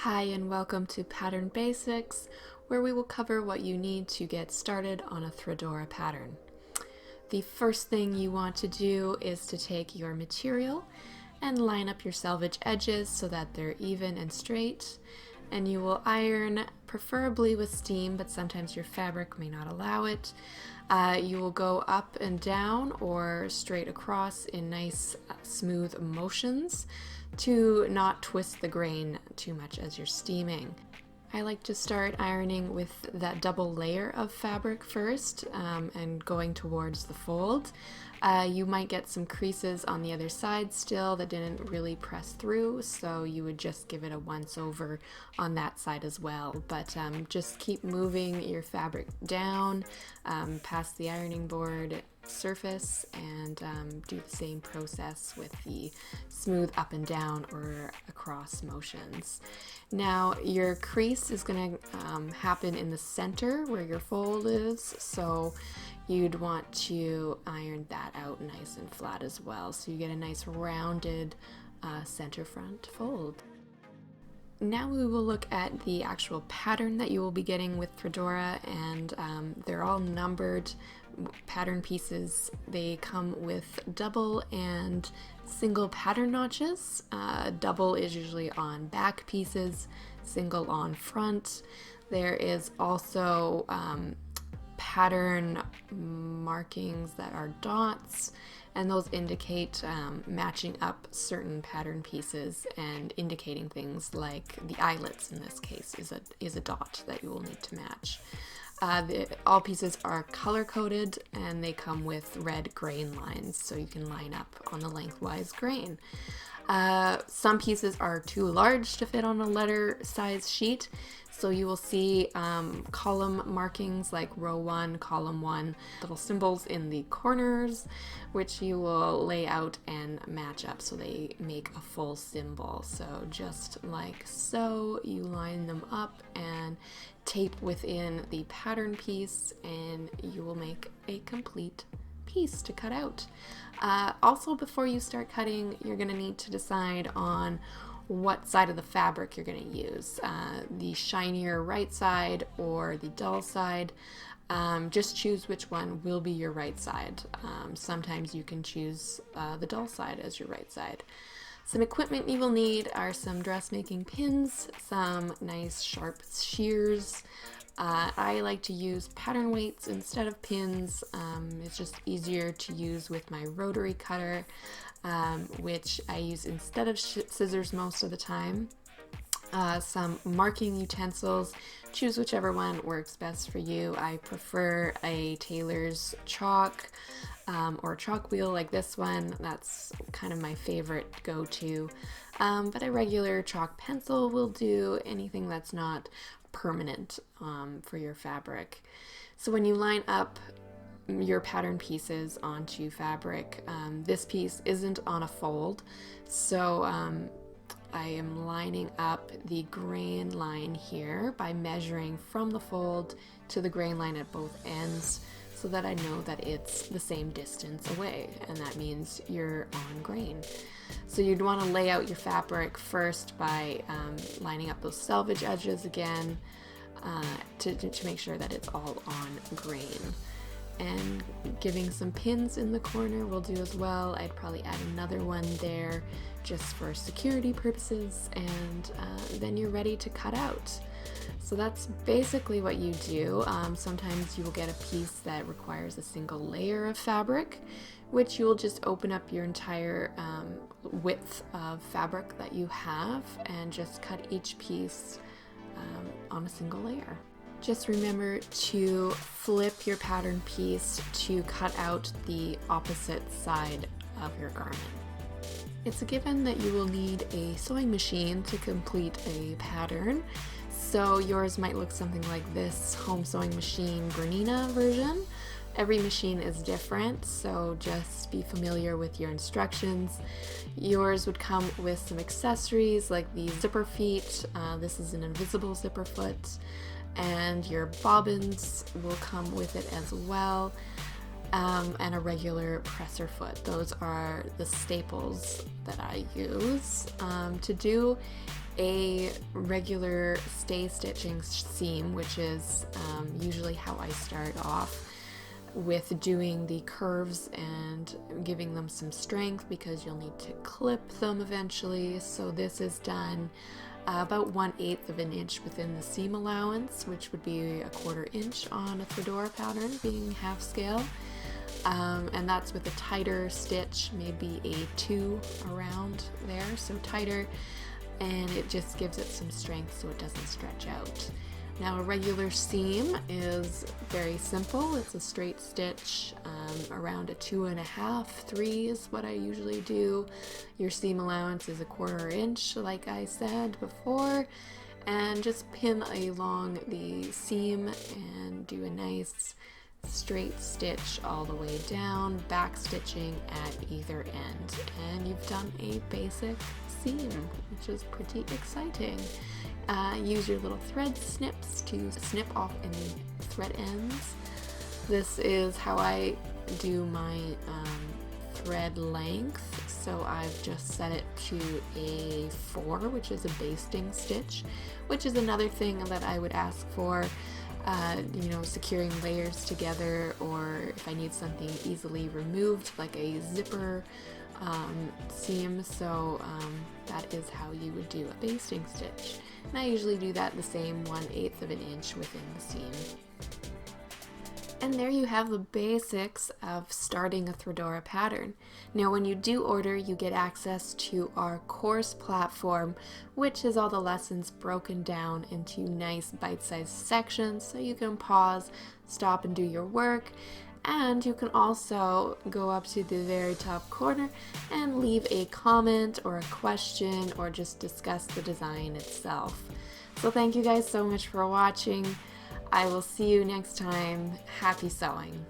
Hi and welcome to Pattern Basics, where we will cover what you need to get started on a Threadora pattern. The first thing you want to do is to take your material and line up your selvage edges so that they're even and straight, and you will iron, preferably with steam, but sometimes your fabric may not allow it. You will go up and down or straight across in nice smooth motions to not twist the grain too much as you're steaming. I like to start ironing with that double layer of fabric first and going towards the fold. You might get some creases on the other side still that didn't really press through, so you would just give it a once over on that side as well. But just keep moving your fabric down past the ironing board surface and do the same process with the smooth up and down or across motions. Now your crease is going to happen in the center where your fold is, so you'd want to iron that out nice and flat as well, so you get a nice rounded center front fold. Now we will look at the actual pattern that you will be getting with Threadora, and they're all numbered pattern pieces. They come with double and single pattern notches. Double is usually on back pieces, single on front. There is also pattern markings that are dots, and those indicate matching up certain pattern pieces and indicating things like the eyelets in this case is a dot that you will need to match. All pieces are color coded and they come with red grain lines, so you can line up on the lengthwise grain. Some pieces are too large to fit on a letter size sheet, so you will see column markings like row 1, column 1, little symbols in the corners, which you will lay out and match up so they make a full symbol. So just like so, you line them up and tape within the pattern piece, and you will make a complete piece to cut out. Also, before you start cutting, you're going to need to decide on what side of the fabric you're going to use, the shinier right side or the dull side. Just choose which one will be your right side. Sometimes you can choose the dull side as your right side. Some equipment you will need are some dressmaking pins, some nice sharp shears. I like to use pattern weights instead of pins. It's just easier to use with my rotary cutter, which I use instead of scissors most of the time. Some marking utensils. Choose whichever one works best for you. I prefer a tailor's chalk or chalk wheel like this one. That's kind of my favorite go-to. But a regular chalk pencil will do, anything that's not permanent for your fabric. So when you line up your pattern pieces onto fabric, this piece isn't on a fold, so I am lining up the grain line here by measuring from the fold to the grain line at both ends so that I know that it's the same distance away, and that means you're on grain. So you'd want to lay out your fabric first by lining up those selvage edges again to make sure that it's all on grain. And giving some pins in the corner will do as well. I'd probably add another one there just for security purposes, and then you're ready to cut out. So that's basically what you do. Sometimes you will get a piece that requires a single layer of fabric, which you will just open up your entire width of fabric that you have and just cut each piece on a single layer. Just remember to flip your pattern piece to cut out the opposite side of your garment. It's a given that you will need a sewing machine to complete a pattern. So yours might look something like this home sewing machine Bernina version. Every machine is different, so just be familiar with your instructions. Yours would come with some accessories like the zipper feet. This is an invisible zipper foot, and your bobbins will come with it as well, and a regular presser foot. Those are the staples that I use. To do a regular stay stitching seam, which is usually how I start off with doing the curves and giving them some strength, because you'll need to clip them eventually. So this is done about 1/8 of an inch within the seam allowance, which would be 1/4 inch on a Threadora pattern, being half scale. And that's with a tighter stitch, maybe a 2 around there, so tighter, and it just gives it some strength so it doesn't stretch out. Now a regular seam is very simple. It's a straight stitch around a 2.5, 3 is what I usually do. Your seam allowance is 1/4 inch, like I said before, and just pin along the seam and do a nice straight stitch all the way down, back stitching at either end, and you've done a basic seam, which is pretty exciting. Use your little thread snips to snip off any thread ends. This is how I do my thread length, so I've just set it to a 4, which is a basting stitch, which is another thing that I would ask for, securing layers together, or if I need something easily removed like a zipper seam. So that is how you would do a basting stitch, and I usually do that the same 1/8 of an inch within the seam. And there you have the basics of starting a Threadora pattern. Now when you do order, you get access to our course platform, which is all the lessons broken down into nice bite-sized sections, so you can pause, stop and do your work. And you can also go up to the very top corner and leave a comment or a question, or just discuss the design itself. So thank you guys so much for watching. I will see you next time. Happy sewing!